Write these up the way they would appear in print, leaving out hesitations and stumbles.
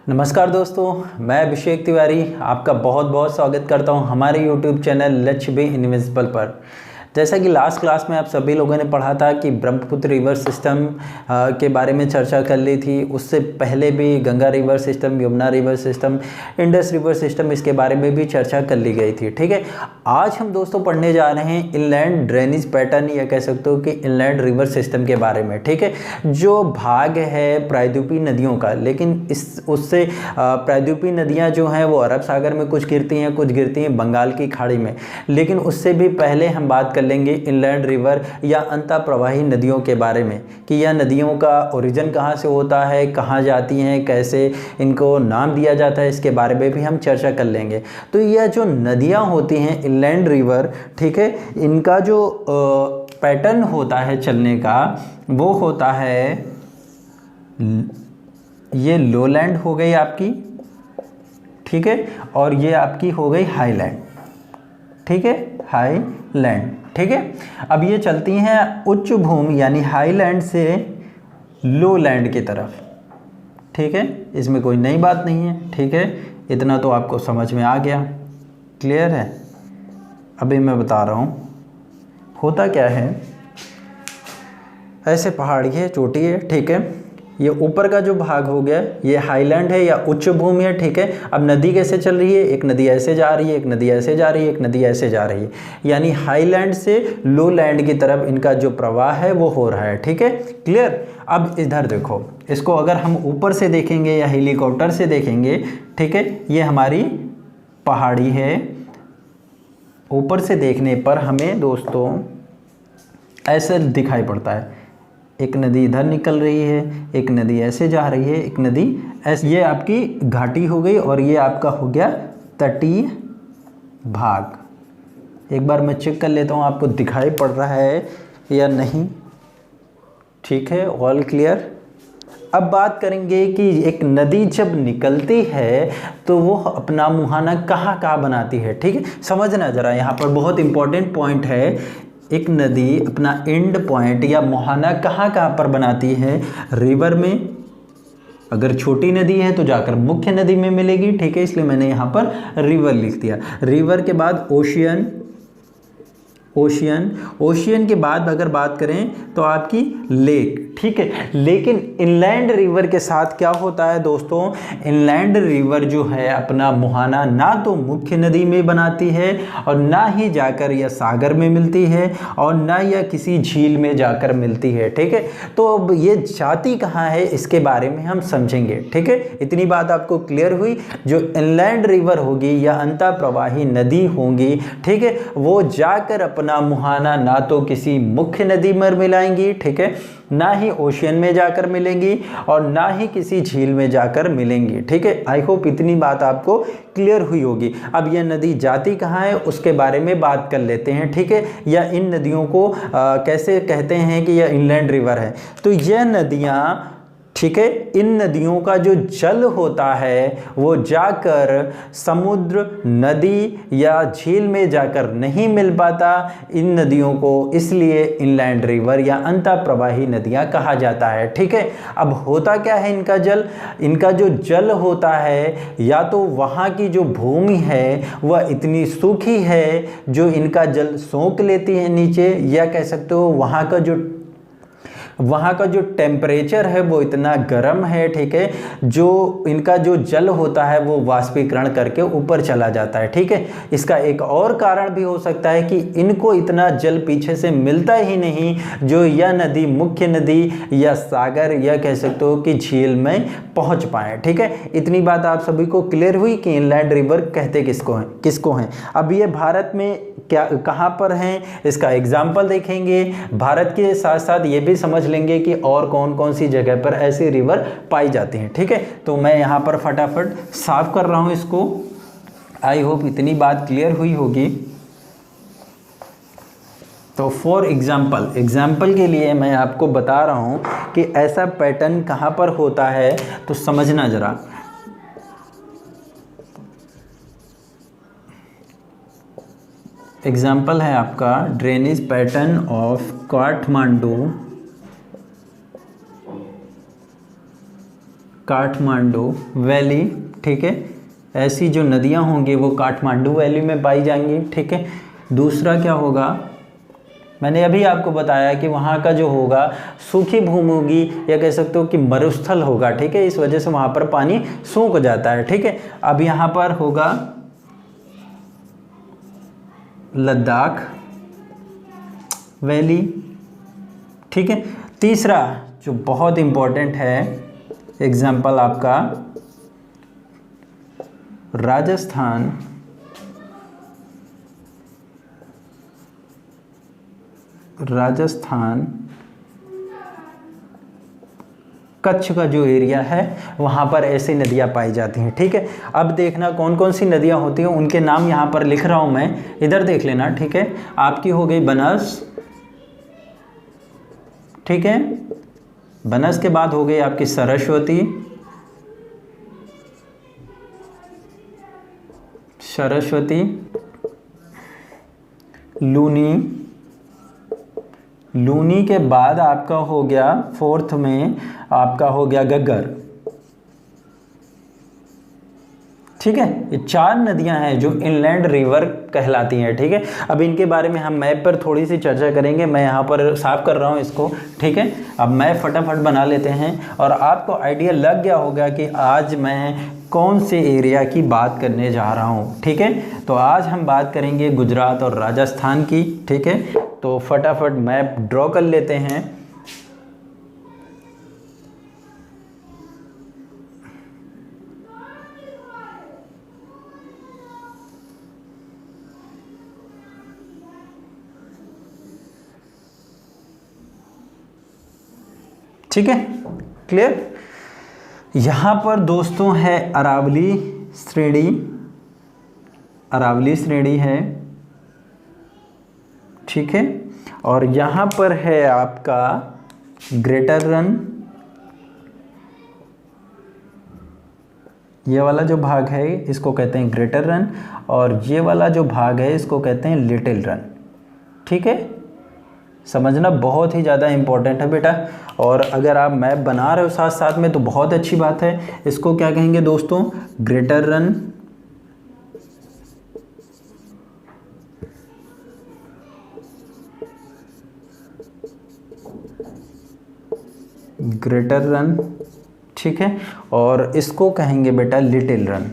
नमस्कार दोस्तों, मैं अभिषेक तिवारी आपका बहुत बहुत स्वागत करता हूं हमारे YouTube चैनल लक्ष्य बी इनविजिबल पर। जैसा कि लास्ट क्लास में आप सभी लोगों ने पढ़ा था कि ब्रह्मपुत्र रिवर सिस्टम के बारे में चर्चा कर ली थी। उससे पहले भी Ganga river system, Yamuna river system, Indus river system, इसके बारे में भी चर्चा कर ली गई थी। ठीक है, आज हम दोस्तों पढ़ने जा रहे हैं इनलैंड ड्रेनेज पैटर्न या कह सकते हो कि इनलैंड रिवर सिस्टम के बारे में। ठीक है, जो भाग है प्रायद्वीपीय नदियों का, लेकिन उससे प्रायद्वीपीय नदियाँ जो हैं वो अरब सागर में कुछ गिरती हैं, कुछ गिरती हैं बंगाल की खाड़ी में। लेकिन उससे भी पहले हम बात कर लेंगे इनलैंड रिवर या अंतः प्रवाही नदियों के बारे में कि यह नदियों का ओरिजिन कहाँ से होता है, कहाँ जाती हैं, कैसे इनको नाम दिया जाता है, इसके बारे में भी हम चर्चा कर लेंगे। तो यह जो नदियाँ होती हैं इनलैंड रिवर, ठीक है, इनका जो पैटर्न होता है चलने का वो होता है, ये लोलैंड हो गई आपकी, ठीक है, और ये आपकी हो गई हाईलैंड। ठीक है, हाईलैंड। ठीक है, अब ये चलती हैं उच्च भूमि यानी हाईलैंड से लोलैंड की तरफ। ठीक है, इसमें कोई नई बात नहीं है। ठीक है, इतना तो आपको समझ में आ गया, क्लियर है। अभी मैं बता रहा हूँ होता क्या है। ऐसे पहाड़ी है, चोटी है, ठीक है, ये ऊपर का जो भाग हो गया ये हाईलैंड है या उच्च भूमि है। ठीक है, अब नदी कैसे चल रही है, एक नदी ऐसे जा रही है, एक नदी ऐसे जा रही है, एक नदी ऐसे जा रही है, यानी हाईलैंड से लोलैंड की तरफ इनका जो प्रवाह है वो हो रहा है। ठीक है, क्लियर। अब इधर देखो, इसको अगर हम ऊपर से देखेंगे या हेलीकॉप्टर से देखेंगे, ठीक है, ये हमारी पहाड़ी है। ऊपर से देखने पर हमें दोस्तों ऐसे दिखाई पड़ता है, एक नदी इधर निकल रही है, एक नदी ऐसे जा रही है, एक नदी ऐसे, ये आपकी घाटी हो गई और ये आपका हो गया तटीय भाग। एक बार मैं चेक कर लेता हूँ आपको दिखाई पड़ रहा है या नहीं। ठीक है, ऑल क्लियर। अब बात करेंगे कि एक नदी जब निकलती है तो वो अपना मुहाना कहाँ कहाँ बनाती है। ठीक है, समझना ज़रा, यहाँ पर बहुत इंपॉर्टेंट पॉइंट है। एक नदी अपना एंड पॉइंट या मुहाना कहाँ कहाँ पर बनाती है, रिवर में। अगर छोटी नदी है तो जाकर मुख्य नदी में मिलेगी। ठीक है, इसलिए मैंने यहाँ पर रिवर लिख दिया। रिवर के बाद ओशियन, ओशियन के बाद अगर बात करें तो आपकी लेक। ठीक है, लेकिन इनलैंड रिवर के साथ क्या होता है दोस्तों, इनलैंड रिवर जो है अपना मुहाना ना तो मुख्य नदी में बनाती है और ना ही जाकर यह सागर में मिलती है और ना यह किसी झील में जाकर मिलती है। ठीक है, तो अब ये जाती कहाँ है इसके बारे में हम समझेंगे। ठीक है, इतनी बात आपको क्लियर हुई। जो इनलैंड रिवर होगी या अंतः प्रवाही नदी होंगी, ठीक है, वो जाकर अपना मुहाना ना तो किसी मुख्य नदी में मिलाएंगी, ठीक है, ना ही ओशियन में जाकर मिलेंगी और ना ही किसी झील में जाकर मिलेंगी। ठीक है, आई होप इतनी बात आपको क्लियर हुई होगी। अब यह नदी जाती कहाँ है उसके बारे में बात कर लेते हैं। ठीक है, या इन नदियों को कैसे कहते हैं कि यह इनलैंड रिवर है। तो यह नदियाँ, ठीक है, इन नदियों का जो जल होता है वो जाकर समुद्र, नदी या झील में जाकर नहीं मिल पाता इन नदियों को, इसलिए इनलैंड रिवर या अंतः प्रवाही नदियां कहा जाता है। ठीक है, अब होता क्या है इनका जल, इनका जो जल होता है या तो वहाँ की जो भूमि है वह इतनी सूखी है जो इनका जल सोख लेती है नीचे, या कह सकते हो वहाँ का जो टेम्परेचर है वो इतना गर्म है, ठीक है, जो इनका जो जल होता है वो वाष्पीकरण करके ऊपर चला जाता है। ठीक है, इसका एक और कारण भी हो सकता है कि इनको इतना जल पीछे से मिलता ही नहीं जो यह नदी मुख्य नदी या सागर या कह सकते हो कि झील में पहुँच पाए। ठीक है, इतनी बात आप सभी को क्लियर हुई कि इनलैंड रिवर कहते किसको हैं। अब ये भारत में क्या कहाँ पर हैं इसका एग्जाम्पल देखेंगे, भारत के साथ साथ ये भी समझ लेंगे कि और कौन कौन सी जगह पर ऐसी रिवर पाई जाती हैं। ठीक है, तो मैं यहाँ पर फटाफट साफ कर रहा हूँ इसको। आई होप इतनी बात क्लियर हुई होगी। तो फॉर एग्जाम्पल के लिए मैं आपको बता रहा हूँ कि ऐसा पैटर्न कहाँ पर होता है, तो समझना ज़रा। एग्जाम्पल है आपका drainage pattern of Kathmandu Kathmandu valley, ठीक है, ऐसी जो नदियां होंगी वो काठमांडू वैली में पाई जाएंगी, ठीक है। दूसरा क्या होगा, मैंने अभी आपको बताया कि वहाँ का जो होगा सूखी भूमि होगी या कह सकते हो कि मरुस्थल होगा, ठीक है, इस वजह से वहाँ पर पानी सूख जाता है, ठीक है। अब यहाँ पर होगा लद्दाख वैली, ठीक है। तीसरा जो बहुत इम्पोर्टेंट है एग्जाम्पल आपका राजस्थान कच्छ का जो एरिया है वहाँ पर ऐसी नदियाँ पाई जाती हैं, ठीक है। अब देखना कौन कौन सी नदियाँ होती हैं, उनके नाम यहाँ पर लिख रहा हूँ मैं, इधर देख लेना, ठीक है। आपकी हो गई बनस, ठीक है, बनस के बाद हो गई आपकी सरस्वती, लूनी के बाद आपका हो गया फोर्थ में आपका हो गया घग्गर, ठीक है। ये 4 नदियां हैं जो इनलैंड रिवर कहलाती हैं, ठीक है। अब इनके बारे में हम मैप पर थोड़ी सी चर्चा करेंगे, मैं यहाँ पर साफ कर रहा हूँ इसको, ठीक है। अब मैप फटाफट बना लेते हैं और आपको आइडिया लग गया होगा कि आज मैं कौन से एरिया की बात करने जा रहा हूँ, ठीक है। तो आज हम बात करेंगे गुजरात और राजस्थान की, ठीक है। तो फटाफट मैप ड्रॉ कर लेते हैं। ठीक है, क्लियर। यहाँ पर दोस्तों है अरावली श्रेणी है, ठीक है। और यहाँ पर है आपका ग्रेटर रन, ये वाला जो भाग है इसको कहते हैं ग्रेटर रन, और ये वाला जो भाग है इसको कहते हैं लिटिल रन, ठीक है। समझना बहुत ही ज़्यादा इम्पोर्टेंट है बेटा, और अगर आप मैप बना रहे हो साथ साथ में तो बहुत अच्छी बात है। इसको क्या कहेंगे दोस्तों, ग्रेटर रन, ठीक है। और इसको कहेंगे बेटा लिटिल रन,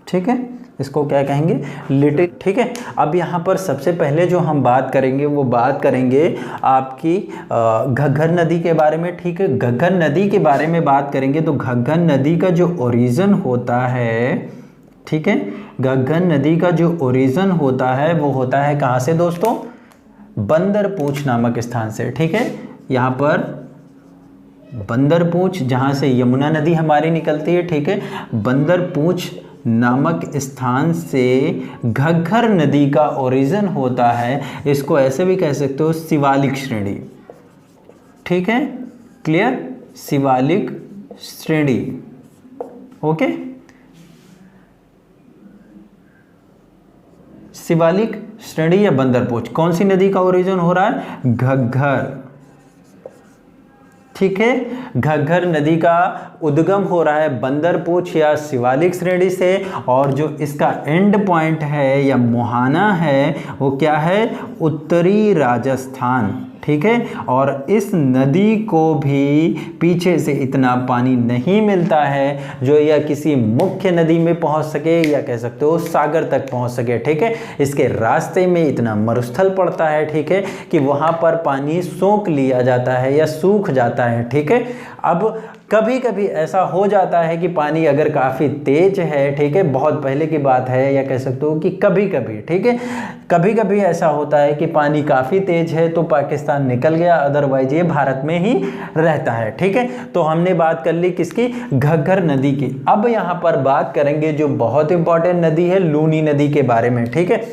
ठीक है। इसको क्या कहेंगे, लिटिल, ठीक है। अब यहाँ पर सबसे पहले जो हम बात करेंगे वो बात करेंगे आपकी घग्गर नदी के बारे में, ठीक है। घग्गर नदी के बारे में बात करेंगे तो घग्गर नदी का जो ओरिजिन होता है, ठीक है, घग्गर नदी का जो ओरिजिन होता है वो होता है कहाँ से दोस्तों, बंदरपूंछ नामक स्थान से, ठीक है। यहाँ पर बंदरपूंछ जहाँ से यमुना नदी हमारी निकलती है, ठीक है, बंदरपूंछ नामक स्थान से घग्गर नदी का ओरिजिन होता है। इसको ऐसे भी कह सकते हो शिवालिक श्रेणी, ठीक है, क्लियर, शिवालिक श्रेणी, ओके। शिवालिक श्रेणी या बंदरपूंछ, कौन सी नदी का ओरिजिन हो रहा है, घग्गर, ठीक है। घग्गर नदी का उद्गम हो रहा है बंदरपूंछ या शिवालिक श्रेणी से, और जो इसका एंड पॉइंट है या मुहाना है वो क्या है, उत्तरी राजस्थान, ठीक है। और इस नदी को भी पीछे से इतना पानी नहीं मिलता है जो या किसी मुख्य नदी में पहुंच सके या कह सकते हो सागर तक पहुंच सके, ठीक है। इसके रास्ते में इतना मरुस्थल पड़ता है, ठीक है, कि वहां पर पानी सोख लिया जाता है या सूख जाता है, ठीक है। अब कभी कभी ऐसा हो जाता है कि पानी अगर काफ़ी तेज है, ठीक है, बहुत पहले की बात है, या कह सकते हो कि कभी कभी, ठीक है, कभी कभी ऐसा होता है कि पानी काफ़ी तेज है तो पाकिस्तान निकल गया, अदरवाइज ये भारत में ही रहता है, ठीक है। तो हमने बात कर ली किसकी, घग्गर नदी की। अब यहाँ पर बात करेंगे जो बहुत इंपॉर्टेंट नदी है, लूनी नदी के बारे में, ठीक है।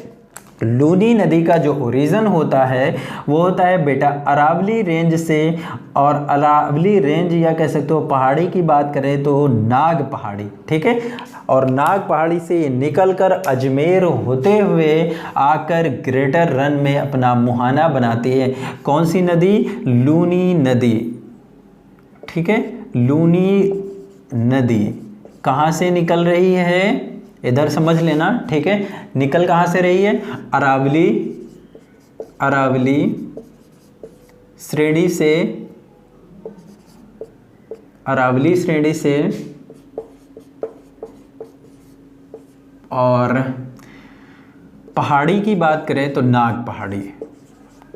लूनी नदी का जो ओरिजिन होता है वो होता है बेटा अरावली रेंज से, और अरावली रेंज या कह सकते हो पहाड़ी की बात करें तो नाग पहाड़ी, ठीक है। और नाग पहाड़ी से ये निकलकर अजमेर होते हुए आकर ग्रेटर रन में अपना मुहाना बनाती है। कौन सी नदी? लूनी नदी, ठीक है। लूनी नदी कहाँ से निकल रही है, इधर समझ लेना, ठीक है। निकल कहाँ से रही है? अरावली, अरावली श्रेणी से, अरावली श्रेणी से, और पहाड़ी की बात करें तो नाग पहाड़ी,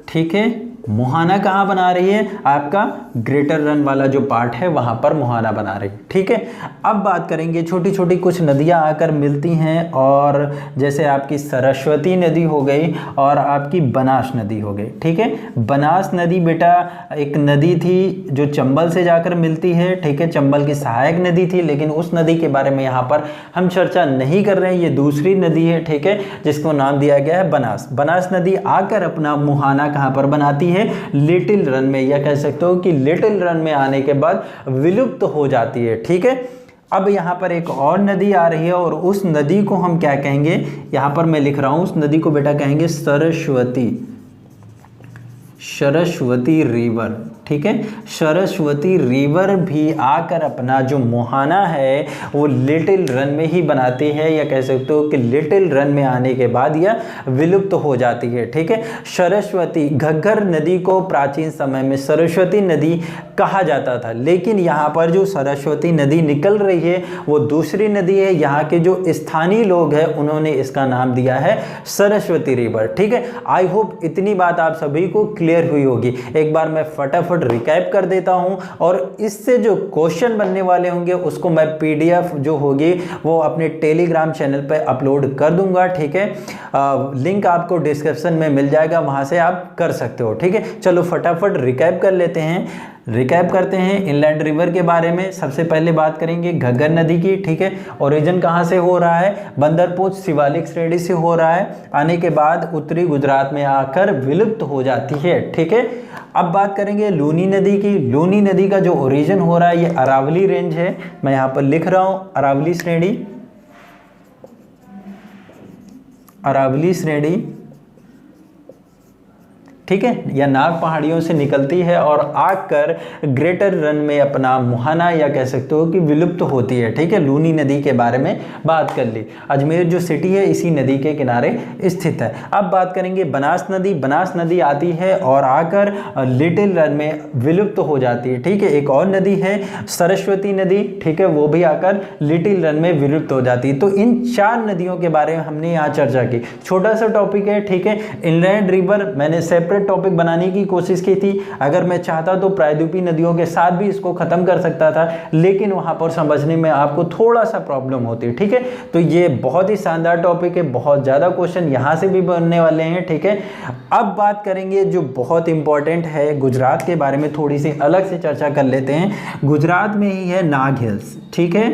ठीक है। मुहाना कहाँ बना रही है? आपका ग्रेटर रन वाला जो पार्ट है वहाँ पर मुहाना बना रही है, ठीक है। अब बात करेंगे छोटी छोटी कुछ नदियाँ आकर मिलती हैं, और जैसे आपकी सरस्वती नदी हो गई और आपकी बनास नदी हो गई, ठीक है। बनास नदी बेटा एक नदी थी जो चंबल से जाकर मिलती है, ठीक है। चंबल की सहायक नदी थी, लेकिन उस नदी के बारे में यहाँ पर हम चर्चा नहीं कर रहे हैं। ये दूसरी नदी है, ठीक है, जिसको नाम दिया गया है बनास। बनास नदी आकर अपना मुहाना कहाँ पर बनाती है? लिटिल रन में, या कह सकते हो कि लिटिल रन में आने के बाद विलुप्त हो जाती है, ठीक है। अब यहाँ पर एक और नदी आ रही है, और उस नदी को हम क्या कहेंगे? यहाँ पर मैं लिख रहा हूँ, उस नदी को बेटा कहेंगे सरस्वती, सरस्वती रिवर, ठीक है। सरस्वती रिवर भी आकर अपना जो मुहाना है वो लिटिल रन में ही बनाती है, या कह सकते हो कि लिटिल रन में आने के बाद यह विलुप्त हो जाती है, ठीक है। सरस्वती, घग्गर नदी को प्राचीन समय में सरस्वती नदी कहा जाता था, लेकिन यहाँ पर जो सरस्वती नदी निकल रही है वो दूसरी नदी है। यहाँ के जो स्थानीय लोग हैं उन्होंने इसका नाम दिया है सरस्वती रिवर, ठीक है। आई होप इतनी बात आप सभी को क्लियर हुई होगी। एक बार मैं फटाफट रिकैप कर देता हूं, और इससे जो क्वेश्चन बनने वाले होंगे उसको मैं पीडीएफ जो होगी वो अपने टेलीग्राम चैनल पे अपलोड कर दूंगा, ठीक है। लिंक आपको डिस्क्रिप्शन में मिल जाएगा, वहां से आप कर सकते हो, ठीक है। चलो फटाफट रिकैप कर लेते हैं, रिकैप करते हैं इनलैंड रिवर के बारे में। सबसे पहले बात करेंगे घग्गर नदी की, ठीक है। ओरिजिन कहाँ से हो रहा है? बंदरपूछ शिवालिक श्रेणी से हो रहा है, आने के बाद उत्तरी गुजरात में आकर विलुप्त हो जाती है, ठीक है। अब बात करेंगे लूनी नदी की। लूनी नदी का जो ओरिजिन हो रहा है ये अरावली रेंज है, मैं यहाँ पर लिख रहा हूँ अरावली श्रेणी, अरावली श्रेणी, ठीक है, या नाग पहाड़ियों से निकलती है और आकर ग्रेटर रन में अपना मुहाना, या कह सकते हो कि विलुप्त होती है, ठीक है। लूनी नदी के बारे में बात कर ली। अजमेर जो सिटी है इसी नदी के किनारे स्थित है। अब बात करेंगे बनास नदी। बनास नदी आती है और आकर लिटिल रन में विलुप्त हो जाती है, ठीक है। एक और नदी है सरस्वती नदी, ठीक है, वो भी आकर लिटिल रन में विलुप्त हो जाती है। तो इन 4 नदियों के बारे में हमने यहाँ चर्चा की। छोटा सा टॉपिक है, ठीक है। इनलैंड रिवर मैंने सेपरेट टॉपिक बनाने की कोशिश की थी। अगर मैं चाहता तो प्रायद्वीपीय नदियों के साथ भी इसको खत्म कर सकता था, लेकिन वहां पर समझने में आपको थोड़ा सा प्रॉब्लम होती है, ठीक है। तो ये बहुत ही शानदार टॉपिक है, बहुत ज्यादा क्वेश्चन यहां से भी बनने वाले हैं, ठीक है। अब बात करेंगे जो बहुत इंपॉर्टेंट है, गुजरात के बारे में थोड़ी सी अलग से चर्चा कर लेते हैं। गुजरात में ही है नाग हिल्स, ठीक है।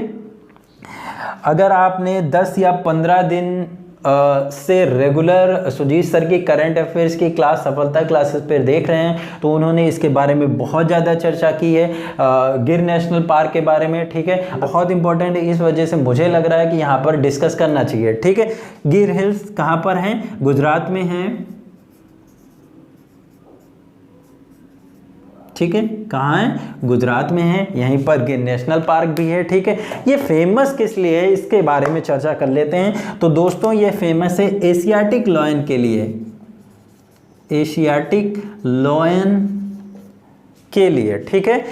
अगर आपने 10 या 15 दिन से रेगुलर सुजीत सर की करंट अफेयर्स की क्लास सफलता क्लासेस पर देख रहे हैं तो उन्होंने इसके बारे में बहुत ज़्यादा चर्चा की है, गिर नेशनल पार्क के बारे में, ठीक है। बहुत इंपॉर्टेंट है, इस वजह से मुझे लग रहा है कि यहाँ पर डिस्कस करना चाहिए, ठीक है। गिर हिल्स कहाँ पर हैं? गुजरात में हैं, ठीक है। कहाँ है? गुजरात में है। यहीं पर गिर नेशनल पार्क भी है, ठीक है। ये फेमस किस लिए है इसके बारे में चर्चा कर लेते हैं। तो दोस्तों ये फेमस है एशियाटिक लॉयन के लिए, एशियाटिक लॉयन के लिए, ठीक है।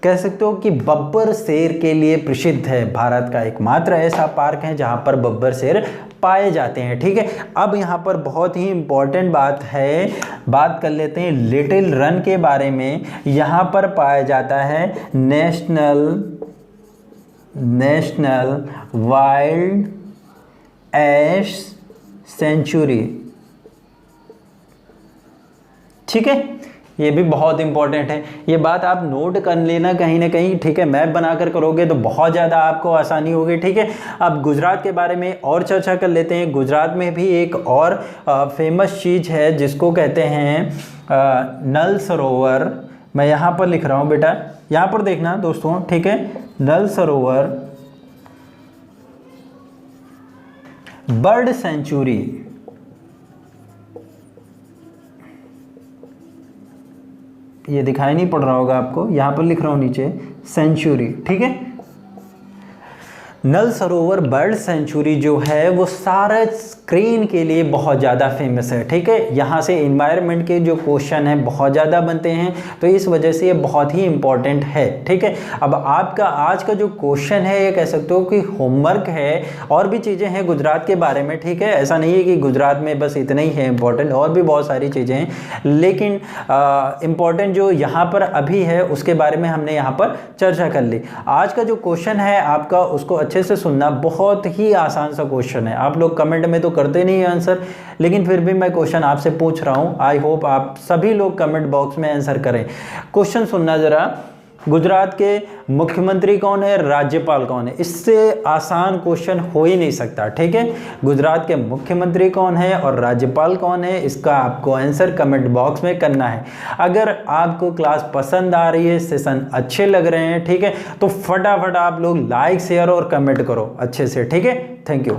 कह सकते हो कि बब्बर शेर के लिए प्रसिद्ध है। भारत का एकमात्र ऐसा पार्क है जहां पर बब्बर शेर पाए जाते हैं, ठीक है। अब यहाँ पर बहुत ही इंपॉर्टेंट बात है, बात कर लेते हैं लिटिल रन के बारे में। यहाँ पर पाया जाता है नेशनल वाइल्ड एश सेंचुरी, ठीक है। ये भी बहुत इंपॉर्टेंट है, ये बात आप नोट कर लेना कहीं ना कहीं, ठीक है। मैप बनाकर करोगे तो बहुत ज़्यादा आपको आसानी होगी, ठीक है। अब गुजरात के बारे में और चर्चा कर लेते हैं। गुजरात में भी एक और फेमस चीज़ है जिसको कहते हैं नल सरोवर। मैं यहाँ पर लिख रहा हूँ बेटा, यहाँ पर देखना दोस्तों, ठीक है। नल सरोवर बर्ड सेंचुरी, ये दिखाई नहीं पड़ रहा होगा आपको, यहाँ पर लिख रहा हूँ नीचे सेंचुरी, ठीक है। नल सरोवर बर्ड सेंचुरी जो है वो सारे स्क्रीन के लिए बहुत ज़्यादा फेमस है, ठीक है। यहाँ से इन्वायरमेंट के जो क्वेश्चन हैं बहुत ज़्यादा बनते हैं, तो इस वजह से ये बहुत ही इम्पॉर्टेंट है, ठीक है। अब आपका आज का जो क्वेश्चन है ये कह सकते हो कि होमवर्क है, और भी चीज़ें हैं गुजरात के बारे में, ठीक है। ऐसा नहीं है कि गुजरात में बस इतना ही है इम्पॉर्टेंट, और भी बहुत सारी चीज़ें हैं, लेकिन इम्पॉर्टेंट जो यहाँ पर अभी है उसके बारे में हमने यहाँ पर चर्चा कर ली। आज का जो क्वेश्चन है आपका उसको अच्छे से सुनना, बहुत ही आसान सा क्वेश्चन है। आप लोग कमेंट में तो करते नहीं आंसर, लेकिन फिर भी मैं क्वेश्चन आपसे पूछ रहा हूं। आई होप आप सभी लोग कमेंट बॉक्स में आंसर करें। क्वेश्चन सुनना जरा, गुजरात के मुख्यमंत्री कौन है, राज्यपाल कौन है? इससे आसान क्वेश्चन हो ही नहीं सकता, ठीक है। गुजरात के मुख्यमंत्री कौन है और राज्यपाल कौन है, इसका आपको आंसर कमेंट बॉक्स में करना है। अगर आपको क्लास पसंद आ रही है, सेशन अच्छे लग रहे हैं, ठीक है, तो फटाफट आप लोग लाइक शेयर और कमेंट करो अच्छे से, ठीक है। Thank you.